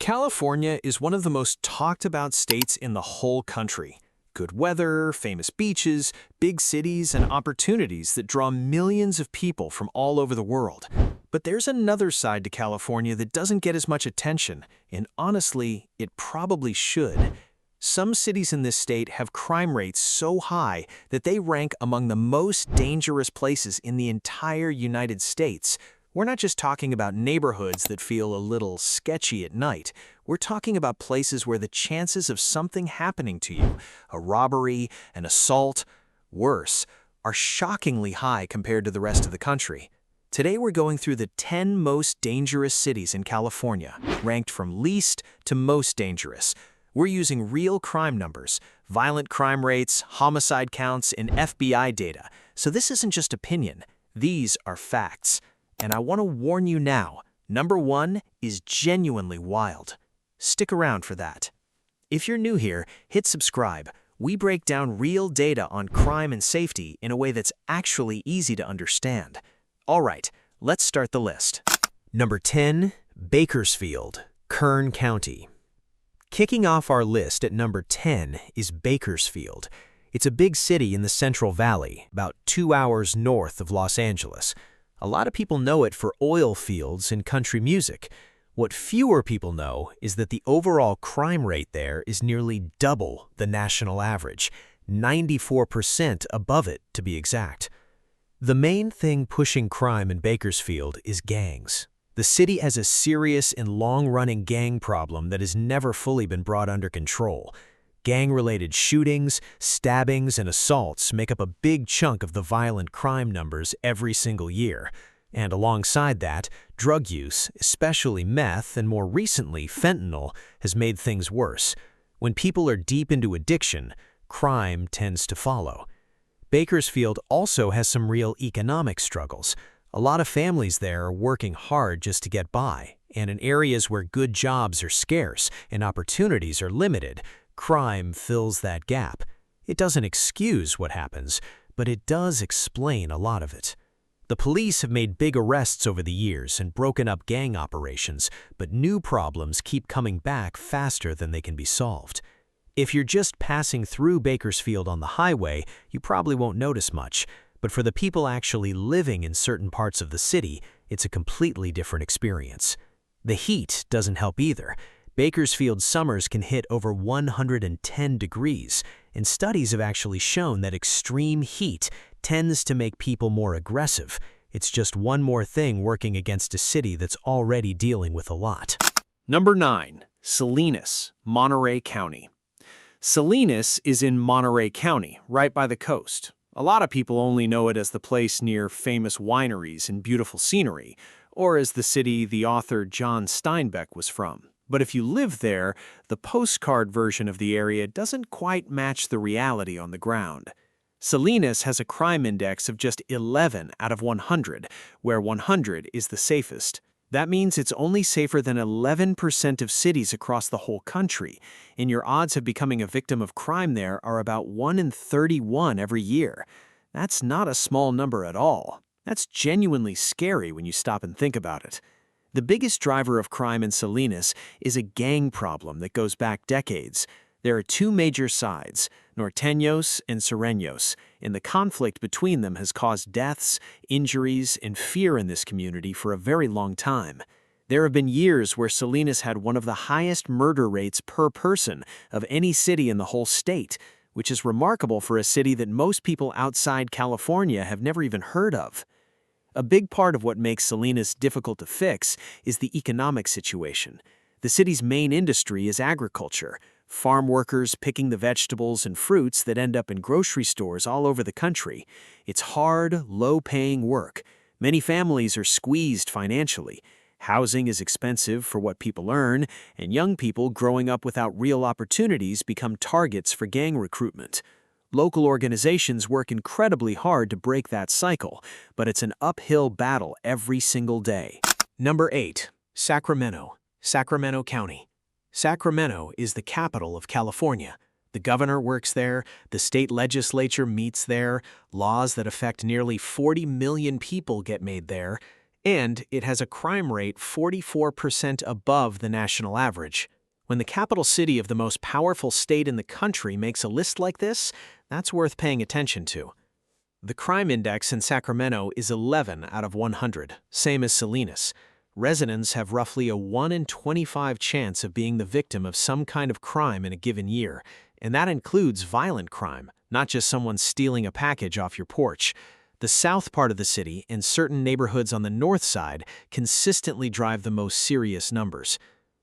California is one of the most talked about states in the whole country. Good weather, famous beaches, big cities, and opportunities that draw millions of people from all over the world. But there's another side to California that doesn't get as much attention, and honestly, it probably should. Some cities in this state have crime rates so high that they rank among the most dangerous places in the entire United States. We're not just talking about neighborhoods that feel a little sketchy at night. We're talking about places where the chances of something happening to you, a robbery, an assault, worse, are shockingly high compared to the rest of the country. Today we're going through the 10 most dangerous cities in California, ranked from least to most dangerous. We're using real crime numbers, violent crime rates, homicide counts, and FBI data. So this isn't just opinion. These are facts. And I want to warn you now, number 1 is genuinely wild. Stick around for that. If you're new here, hit subscribe. We break down real data on crime and safety in a way that's actually easy to understand. All right, let's start the list. Number 10, Bakersfield, Kern County. Kicking off our list at number 10 is Bakersfield. It's a big city in the Central Valley, about 2 hours north of Los Angeles. A lot of people know it for oil fields and country music. What fewer people know is that the overall crime rate there is nearly double the national average, 94% above it to be exact. The main thing pushing crime in Bakersfield is gangs. The city has a serious and long-running gang problem that has never fully been brought under control. Gang-related shootings, stabbings, and assaults make up a big chunk of the violent crime numbers every single year. And alongside that, drug use, especially meth and more recently fentanyl, has made things worse. When people are deep into addiction, crime tends to follow. Bakersfield also has some real economic struggles. A lot of families there are working hard just to get by, and in areas where good jobs are scarce and opportunities are limited, crime fills that gap. It doesn't excuse what happens, but it does explain a lot of it. The police have made big arrests over the years and broken up gang operations, but new problems keep coming back faster than they can be solved. If you're just passing through Bakersfield on the highway, you probably won't notice much, but for the people actually living in certain parts of the city, it's a completely different experience. The heat doesn't help either. Bakersfield summers can hit over 110 degrees, and studies have actually shown that extreme heat tends to make people more aggressive. It's just one more thing working against a city that's already dealing with a lot. Number 9, Salinas, Monterey County. Salinas is in Monterey County, right by the coast. A lot of people only know it as the place near famous wineries and beautiful scenery, or as the city the author John Steinbeck was from. But if you live there, the postcard version of the area doesn't quite match the reality on the ground. Salinas has a crime index of just 11 out of 100, where 100 is the safest. That means it's only safer than 11% of cities across the whole country, and your odds of becoming a victim of crime there are about 1 in 31 every year. That's not a small number at all. That's genuinely scary when you stop and think about it. The biggest driver of crime in Salinas is a gang problem that goes back decades. There are 2 major sides, Norteños and Sureños, and the conflict between them has caused deaths, injuries, and fear in this community for a very long time. There have been years where Salinas had one of the highest murder rates per person of any city in the whole state, which is remarkable for a city that most people outside California have never even heard of. A big part of what makes Salinas difficult to fix is the economic situation. The city's main industry is agriculture, farm workers picking the vegetables and fruits that end up in grocery stores all over the country. It's hard, low-paying work. Many families are squeezed financially. Housing is expensive for what people earn, and young people growing up without real opportunities become targets for gang recruitment. Local organizations work incredibly hard to break that cycle, but it's an uphill battle every single day. Number 8, Sacramento, Sacramento County. Sacramento is the capital of California. The governor works there, the state legislature meets there, laws that affect nearly 40 million people get made there, And it has a crime rate 44% above the national average. When the capital city of the most powerful state in the country makes a list like this, that's worth paying attention to. The crime index in Sacramento is 11 out of 100, same as Salinas. Residents have roughly a 1 in 25 chance of being the victim of some kind of crime in a given year, and that includes violent crime, not just someone stealing a package off your porch. The south part of the city and certain neighborhoods on the north side consistently drive the most serious numbers.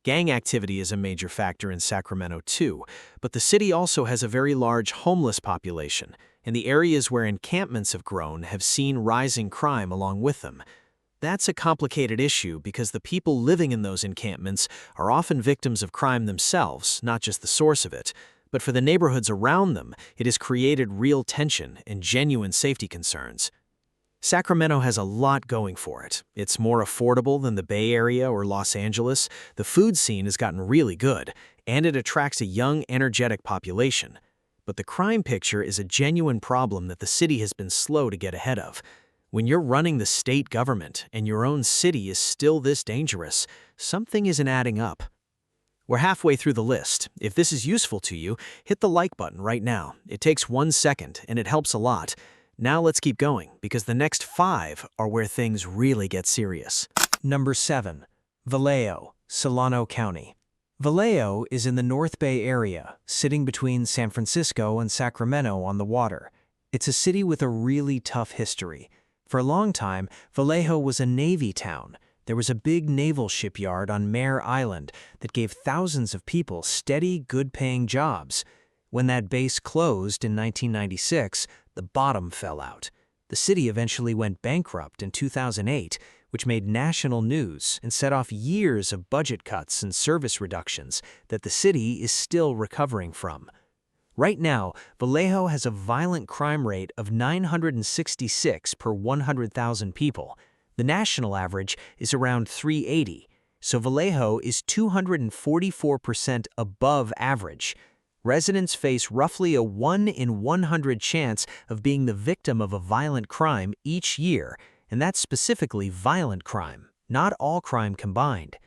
Gang activity is a major factor in Sacramento too, but the city also has a very large homeless population, and the areas where encampments have grown have seen rising crime along with them. That's a complicated issue because the people living in those encampments are often victims of crime themselves, not just the source of it. But for the neighborhoods around them, it has created real tension and genuine safety concerns. Sacramento has a lot going for it. It's more affordable than the Bay Area or Los Angeles, the food scene has gotten really good, and it attracts a young, energetic population. But the crime picture is a genuine problem that the city has been slow to get ahead of. When you're running the state government and your own city is still this dangerous, something isn't adding up. We're halfway through the list. If this is useful to you, hit the like button right now. It takes 1 second, and it helps a lot. Now let's keep going, because the next 5 are where things really get serious. Number 7. Vallejo, Solano County. Vallejo is in the North Bay area, sitting between San Francisco and Sacramento on the water. It's a city with a really tough history. For a long time, Vallejo was a Navy town. There was a big naval shipyard on Mare Island that gave thousands of people steady, good-paying jobs. When that base closed in 1996, the bottom fell out. The city eventually went bankrupt in 2008, which made national news and set off years of budget cuts and service reductions that the city is still recovering from. Right now, Vallejo has a violent crime rate of 966 per 100,000 people. The national average is around 380, so Vallejo is 244% above average. Residents face roughly a 1 in 100 chance of being the victim of a violent crime each year, and that's specifically violent crime, not all crime combined.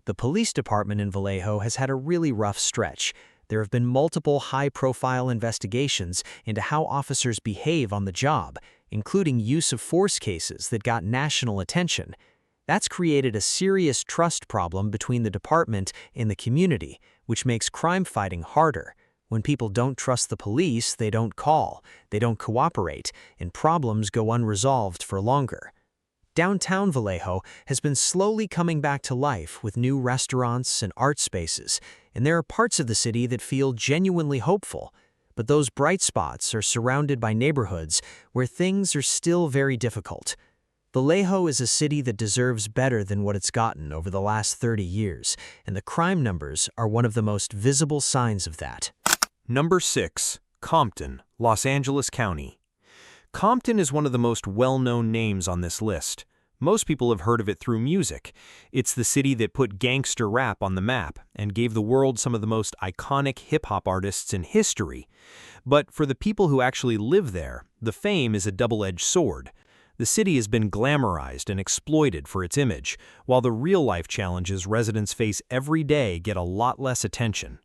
The police department in Vallejo has had a really rough stretch. There have been multiple high-profile investigations into how officers behave on the job, including use of force cases that got national attention. That's created a serious trust problem between the department and the community, which makes crime fighting harder. When people don't trust the police, they don't call, they don't cooperate, and problems go unresolved for longer. Downtown Vallejo has been slowly coming back to life with new restaurants and art spaces, and there are parts of the city that feel genuinely hopeful. But those bright spots are surrounded by neighborhoods where things are still very difficult. Vallejo is a city that deserves better than what it's gotten over the last 30 years, and the crime numbers are one of the most visible signs of that. Number 6. Compton, Los Angeles County. Compton is one of the most well-known names on this list. Most people have heard of it through music. It's the city that put gangster rap on the map and gave the world some of the most iconic hip-hop artists in history. But for the people who actually live there, the fame is a double-edged sword. The city has been glamorized and exploited for its image, while the real-life challenges residents face every day get a lot less attention.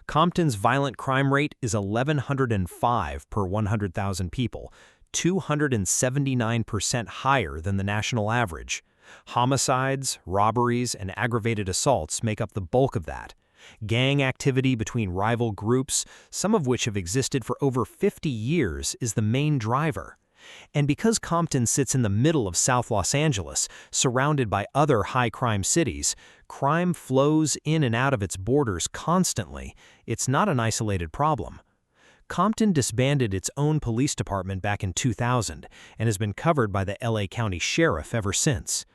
Compton's violent crime rate is 1,105 per 100,000 people, 279% higher than the national average. Homicides, robberies, and aggravated assaults make up the bulk of that. Gang activity between rival groups, some of which have existed for over 50 years, is the main driver. And because Compton sits in the middle of South Los Angeles, surrounded by other high-crime cities, crime flows in and out of its borders constantly. It's not an isolated problem. Compton disbanded its own police department back in 2000 and has been covered by the LA County Sheriff ever since.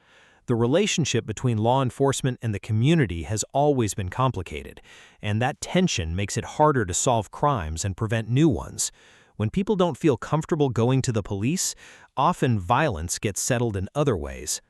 The relationship between law enforcement and the community has always been complicated, and that tension makes it harder to solve crimes and prevent new ones. When people don't feel comfortable going to the police, often violence gets settled in other ways.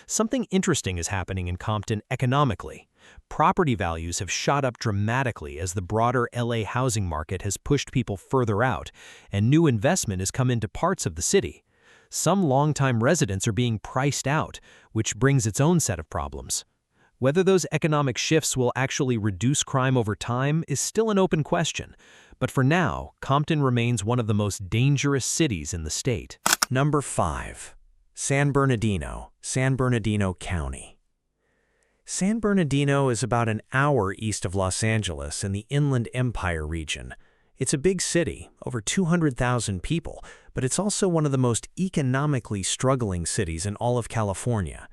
Something interesting is happening in Compton economically. Property values have shot up dramatically as the broader LA housing market has pushed people further out, and new investment has come into parts of the city. some longtime residents are being priced out, which brings its own set of problems. Whether those economic shifts will actually reduce crime over time is still an open question, but for now, Compton remains one of the most dangerous cities in the state. Number 5. San Bernardino County. San Bernardino is about an hour east of Los Angeles in the Inland Empire region. It's a big city, over 200,000 people, but it's also one of the most economically struggling cities in all of California.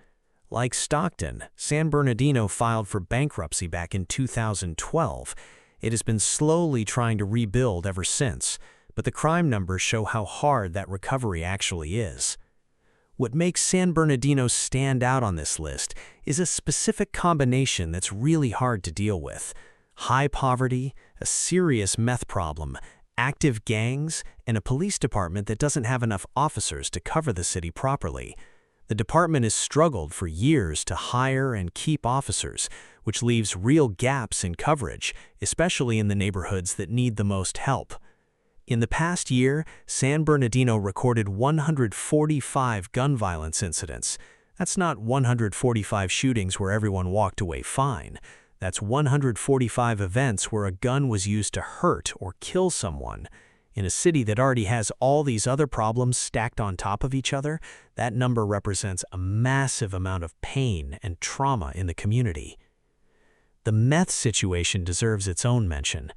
Like Stockton, San Bernardino filed for bankruptcy back in 2012. It has been slowly trying to rebuild ever since, but the crime numbers show how hard that recovery actually is. What makes San Bernardino stand out on this list is a specific combination that's really hard to deal with: high poverty, a serious meth problem, active gangs, and a police department that doesn't have enough officers to cover the city properly. The department has struggled for years to hire and keep officers, which leaves real gaps in coverage, especially in the neighborhoods that need the most help. In the past year, San Bernardino recorded 145 gun violence incidents. That's not 145 shootings where everyone walked away fine. That's 145 events where a gun was used to hurt or kill someone. In a city that already has all these other problems stacked on top of each other, that number represents a massive amount of pain and trauma in the community. The meth situation deserves its own mention.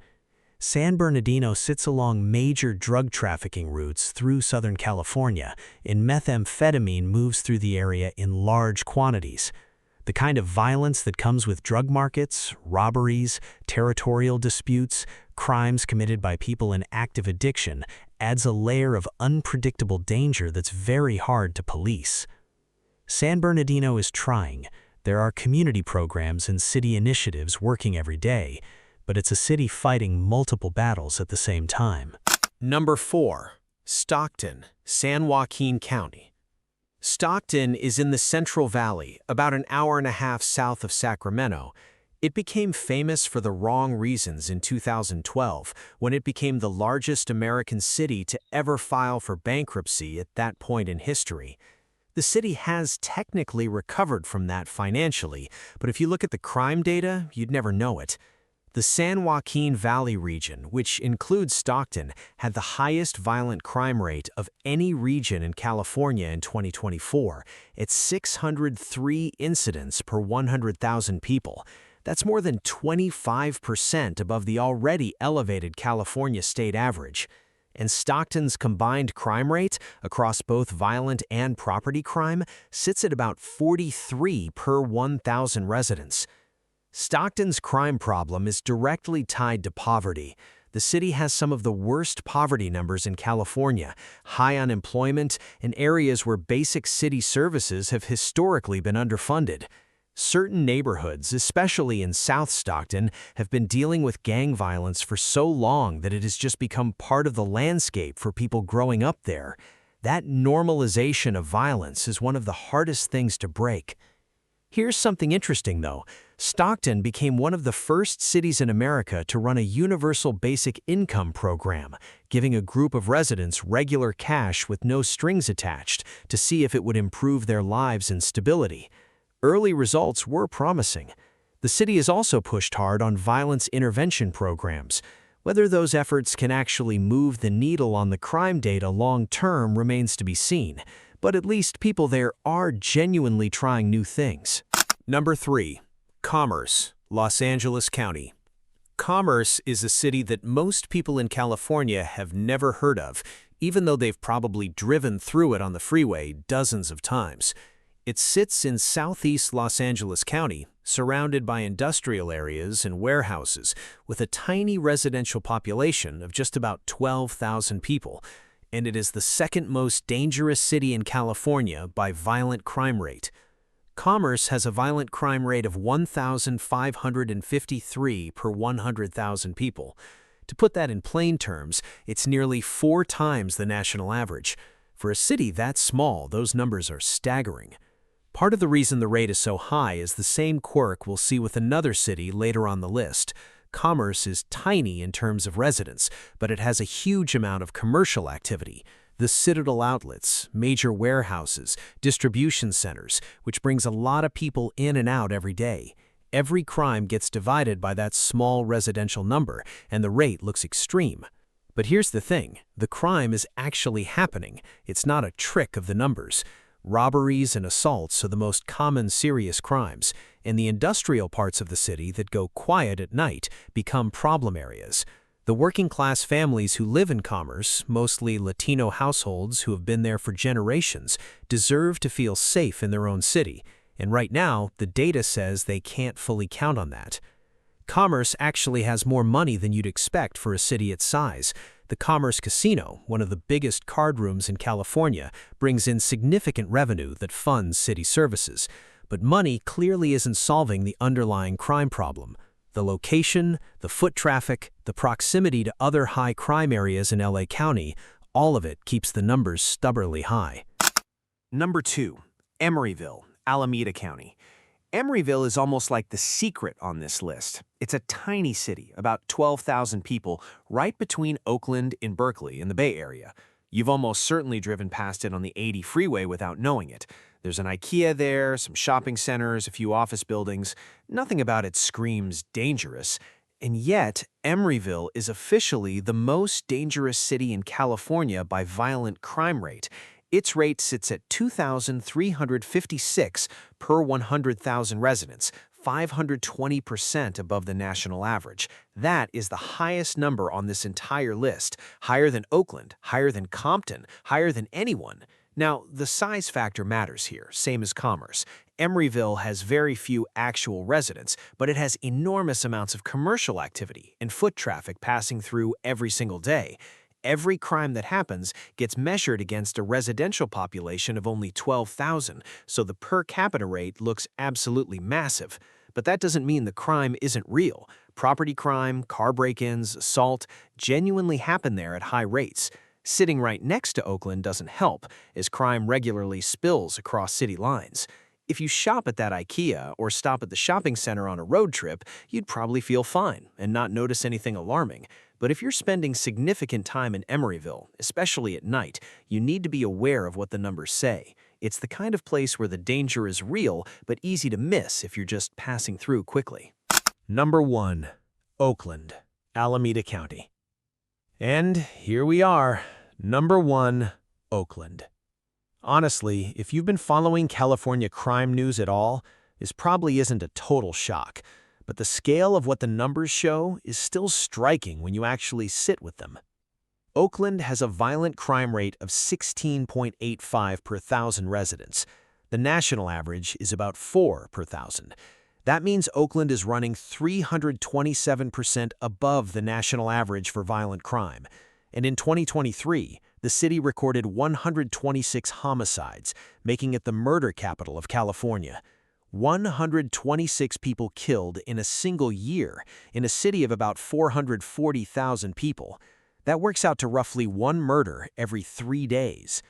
San Bernardino sits along major drug trafficking routes through Southern California, and methamphetamine moves through the area in large quantities. The kind of violence that comes with drug markets, robberies, territorial disputes, crimes committed by people in active addiction adds a layer of unpredictable danger that's very hard to police. San Bernardino is trying. There are community programs and city initiatives working every day, but it's a city fighting multiple battles at the same time. Number 4. Stockton, San Joaquin County. Stockton is in the Central Valley, about an hour and a half south of Sacramento. It became famous for the wrong reasons in 2012, when it became the largest American city to ever file for bankruptcy at that point in history. The city has technically recovered from that financially, but if you look at the crime data, you'd never know it. The San Joaquin Valley region, which includes Stockton, had the highest violent crime rate of any region in California in 2024, at 603 incidents per 100,000 people. That's more than 25% above the already elevated California state average. And Stockton's combined crime rate across both violent and property crime sits at about 43 per 1,000 residents. Stockton's crime problem is directly tied to poverty. The city has some of the worst poverty numbers in California, high unemployment, and areas where basic city services have historically been underfunded. Certain neighborhoods, especially in South Stockton, have been dealing with gang violence for so long that it has just become part of the landscape for people growing up there. That normalization of violence is one of the hardest things to break. Here's something interesting, though. Stockton became one of the first cities in America to run a universal basic income program, giving a group of residents regular cash with no strings attached to see if it would improve their lives and stability. Early results were promising. The city has also pushed hard on violence intervention programs. Whether those efforts can actually move the needle on the crime data long-term remains to be seen, but at least people there are genuinely trying new things. Number 3. Commerce, Los Angeles County. Commerce is a city that most people in California have never heard of, even though they've probably driven through it on the freeway dozens of times. It sits in southeast Los Angeles County, surrounded by industrial areas and warehouses, with a tiny residential population of just about 12,000 people, and it is the second most dangerous city in California by violent crime rate. Commerce has a violent crime rate of 1,553 per 100,000 people. To put that in plain terms, it's nearly 4 times the national average. For a city that small, those numbers are staggering. Part of the reason the rate is so high is the same quirk we'll see with another city later on the list. Commerce is tiny in terms of residents, but it has a huge amount of commercial activity. The Citadel outlets, major warehouses, distribution centers, which brings a lot of people in and out every day. Every crime gets divided by that small residential number, and the rate looks extreme. But here's the thing, the crime is actually happening. It's not a trick of the numbers. Robberies and assaults are the most common serious crimes, and the industrial parts of the city that go quiet at night become problem areas. The working-class families who live in Commerce, mostly Latino households who have been there for generations, deserve to feel safe in their own city, and right now, the data says they can't fully count on that. Commerce actually has more money than you'd expect for a city its size. The Commerce Casino, one of the biggest card rooms in California, brings in significant revenue that funds city services. But money clearly isn't solving the underlying crime problem. The location, the foot traffic, the proximity to other high crime areas in LA County, all of it keeps the numbers stubbornly high. Number 2, Emeryville, Alameda County. Emeryville is almost like the secret on this list. It's a tiny city, about 12,000 people, right between Oakland and Berkeley in the Bay Area. You've almost certainly driven past it on the 80 freeway without knowing it. There's an IKEA there, some shopping centers, a few office buildings. Nothing about it screams dangerous. And yet, Emeryville is officially the most dangerous city in California by violent crime rate. Its rate sits at 2,356 per 100,000 residents, 520% above the national average. That is the highest number on this entire list, higher than Oakland, higher than Compton, higher than anyone. Now, the size factor matters here, same as Commerce. Emeryville has very few actual residents, but it has enormous amounts of commercial activity and foot traffic passing through every single day. Every crime that happens gets measured against a residential population of only 12,000, so the per capita rate looks absolutely massive. But that doesn't mean the crime isn't real. Property crime, car break-ins, assault genuinely happen there at high rates. Sitting right next to Oakland doesn't help, as crime regularly spills across city lines. If you shop at that IKEA or stop at the shopping center on a road trip, you'd probably feel fine and not notice anything alarming. But if you're spending significant time in Emeryville, especially at night, you need to be aware of what the numbers say. It's the kind of place where the danger is real, but easy to miss if you're just passing through quickly. Number 1, Oakland, Alameda County. And here we are, number 1, Oakland. Honestly, if you've been following California crime news at all, this probably isn't a total shock. But the scale of what the numbers show is still striking when you actually sit with them. Oakland has a violent crime rate of 16.85 per thousand residents. The national average is about 4 per thousand. That means Oakland is running 327% above the national average for violent crime. And in 2023, the city recorded 126 homicides, making it the murder capital of California. 126 people killed in a single year in a city of about 440,000 people. That works out to roughly 1 murder every 3 days.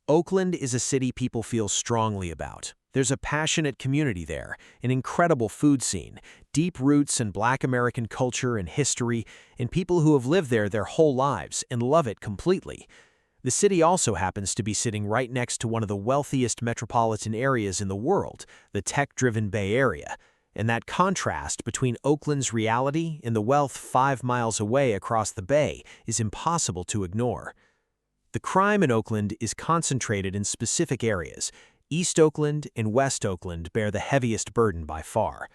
Oakland is a city people feel strongly about. There's a passionate community there, an incredible food scene, deep roots in Black American culture and history, and people who have lived there their whole lives and love it completely. The city also happens to be sitting right next to one of the wealthiest metropolitan areas in the world, the tech-driven Bay Area, and that contrast between Oakland's reality and the wealth 5 miles away across the bay is impossible to ignore. The crime in Oakland is concentrated in specific areas. East Oakland and West Oakland bear the heaviest burden by far.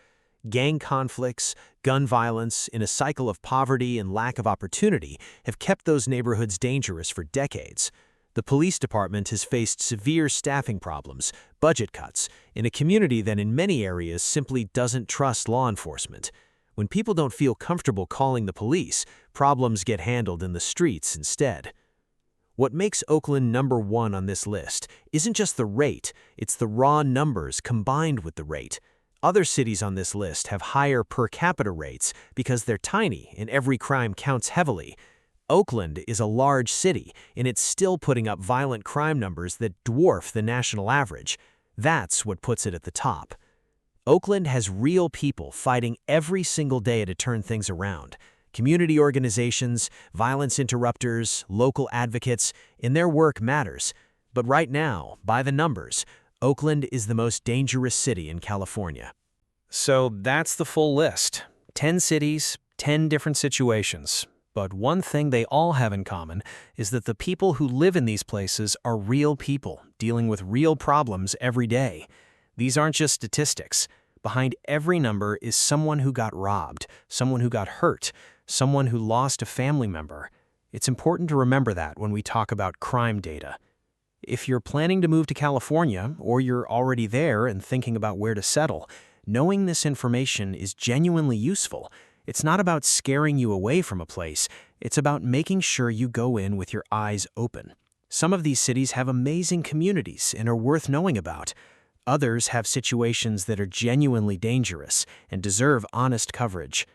Gang conflicts, gun violence, and a cycle of poverty and lack of opportunity have kept those neighborhoods dangerous for decades. The police department has faced severe staffing problems, budget cuts, in a community that in many areas simply doesn't trust law enforcement. When people don't feel comfortable calling the police, problems get handled in the streets instead. What makes Oakland number 1 on this list isn't just the rate, it's the raw numbers combined with the rate. Other cities on this list have higher per capita rates because they're tiny and every crime counts heavily. Oakland is a large city, and it's still putting up violent crime numbers that dwarf the national average. That's what puts it at the top. Oakland has real people fighting every single day to turn things around. Community organizations, violence interrupters, local advocates, in their work matters. But right now, by the numbers, Oakland is the most dangerous city in California. So that's the full list. 10 cities, 10 different situations. But one thing they all have in common is that the people who live in these places are real people, dealing with real problems every day. These aren't just statistics. Behind every number is someone who got robbed, someone who got hurt, someone who lost a family member. It's important to remember that when we talk about crime data. If you're planning to move to California, or you're already there and thinking about where to settle, knowing this information is genuinely useful. It's not about scaring you away from a place, it's about making sure you go in with your eyes open. Some of these cities have amazing communities and are worth knowing about. Others have situations that are genuinely dangerous and deserve honest coverage.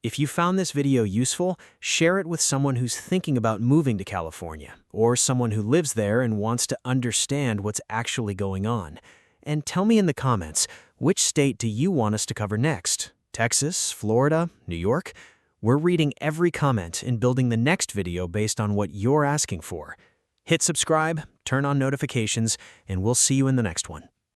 If you found this video useful, share it with someone who's thinking about moving to California, or someone who lives there and wants to understand what's actually going on. And tell me in the comments, which state do you want us to cover next? Texas, Florida, New York? We're reading every comment and building the next video based on what you're asking for. Hit subscribe, turn on notifications, and we'll see you in the next one.